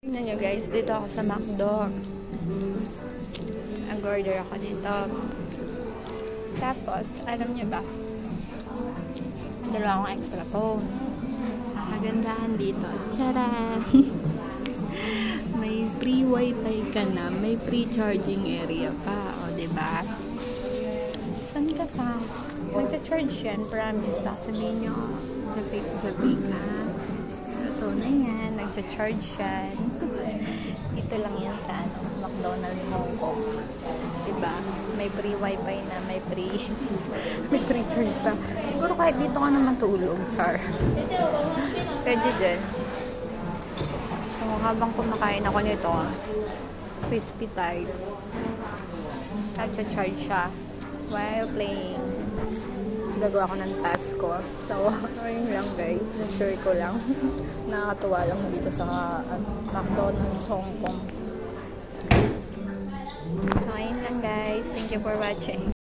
Tingnan nyo guys, dito ako sa McDo. Nag-order ako dito. Tapos, alam nyo ba? Dalawa akong extra phone. Kagandahan dito. Charan! May free wifi ka na. May free charging area pa. O, diba? Saan ka pa? Magcha-charge yan. Promise. Sasabihin nyo, japik ka. Ito na yan. Nagcha-charge yan. Ito lang yan sa McDonald's Hong Kong. Diba? May free wifi na. May free charge pa. Siguro kahit dito ka na matulog, char. Pwede din. So, habang kumakain ako nito, crispy tayo. Nagcha-charge siya while playing. Gagawa ko ng task ko. So, ayun lang guys. Na-share ko lang. Nakakatuwa lang dito sa McDonald's Hong Kong. So, ayun lang guys. Thank you for watching.